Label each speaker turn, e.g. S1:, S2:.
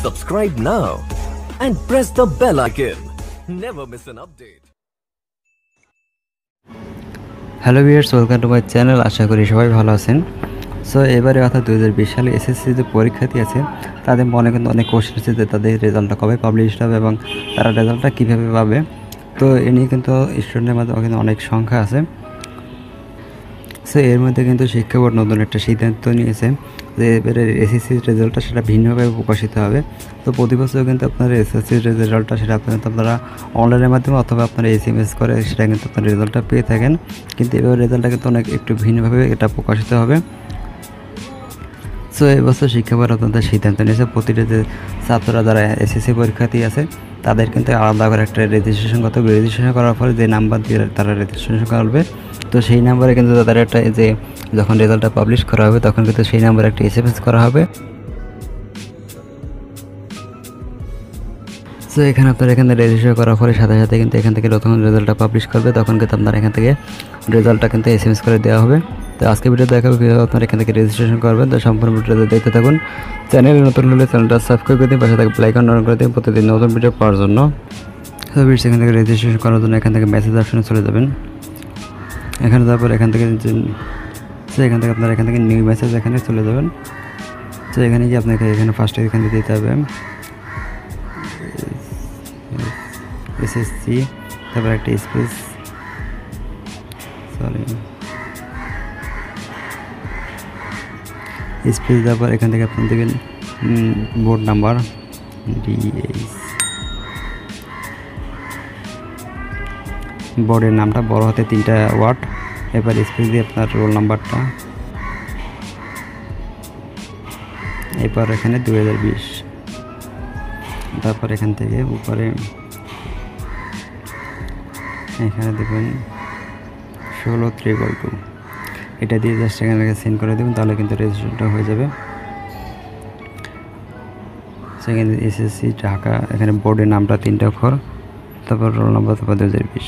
S1: Subscribe now and press the bell icon. Never miss an update.
S2: Hello viewers, welcome to my channel. আশা করি সবাই ভালো আছেন। So এবারে অর্থাৎ 2020 সালে এসএসসি যে পরীক্ষার্থী আছে তাদের মনে কিন্তু অনেক কোশ্চেন আছে যে তাদের রেজাল্টটা কবে পাবলিশ হবে এবং তারা রেজাল্টটা কীভাবে পাবে। তো এ নিয়ে কিন্তু স্টুডেন্টের মধ্যে কিন্তু অনেক সংখ্যা আছে। সো এর মধ্যে কিন্তু শিক্ষা বোর্ড নতুন একটা সিদ্ধান্ত নিয়েছে যে এবারে এসএসসির রেজাল্টটা সেটা ভিন্নভাবে প্রকাশিত হবে। তো প্রতি বছর কিন্তু আপনার এসএসসির রেজাল্টটা সেটা আপনারা অনলাইনের মাধ্যমে অথবা আপনারা এসএমএস করে সেটা কিন্তু আপনার রেজাল্টটা পেয়ে থাকেন, কিন্তু এবার রেজাল্টটা কিন্তু অনেক একটু ভিন্নভাবে এটা প্রকাশিত হবে। সো এবছর শিক্ষা বোর্ড অত্যন্ত সিদ্ধান্ত নিয়েছে প্রতিটা যে ছাত্ররা যারা এসএসসি পরীক্ষার্থী আছে তাদের কিন্তু আলাদা করে একটা রেজিস্ট্রেশন করতে হবে। রেজিস্ট্রেশন করার পরে যে নাম্বার দিয়ে তারা রেজিস্ট্রেশন করবে, তো সেই নাম্বারে কিন্তু তাদের একটা যে যখন রেজাল্টটা পাবলিশ করা হবে তখন কিন্তু সেই নাম্বারে একটা এসএমএস করা হবে। সো এখানে আপনারা এখানে রেজিস্টার করার পরে সাথে সাথে কিন্তু এখান থেকে যখন রেজাল্টটা পাবলিশ করবে তখন কিন্তু আপনারা এখান থেকে রেজাল্টটা কিন্তু এসএমএস করে দেওয়া হবে। তো আজকে ভিডিও দেখাবো কীভাবে আপনারা এখান থেকে রেজিস্ট্রেশন করবেন। তো সম্পূর্ণ ভিডিওটা দেখতে থাকুন। চ্যানেলে নতুন হলে চ্যানেলটা সাবস্ক্রাইব করে দিন, পাশে থাকা বেল আইকন অন করে দিন প্রতিদিন নতুন ভিডিও পাওয়ার জন্য। তো এখান থেকে রেজিস্ট্রেশন করার জন্য এখান থেকে মেসেজ অপশনে চলে যাবেন। এখানে তারপর এখান থেকে আপনারা এখান থেকে নিউ মেসেজ এখানে চলে যাবেন। তো এখানে গিয়ে আপনাকে এখানে ফার্স্টে এখানে দিতে হবে এসএসসি, তারপর একটা স্পেস তারপর এখান থেকে আপনি দেবেন বোর্ড নাম্বার বোর্ডের নামটা বড় হাতে 3টা ওয়ার্ড, এবার স্পেস দিয়ে আপনার রোল নাম্বারটা, এরপর এখানে 2020, তারপর এখান থেকে উপরে এখানে দেখবেন 16 এটা দিয়ে জাস্ট এখানে সেন্ড করে দেবেন, তাহলে কিন্তু রেজিস্ট্রেশনটা হয়ে যাবে। সেখানে এসএসসি ঢাকা, এখানে বোর্ডের নামটা 3টা অক্ষর, তারপর রোল নাম্বার, তারপর 2020।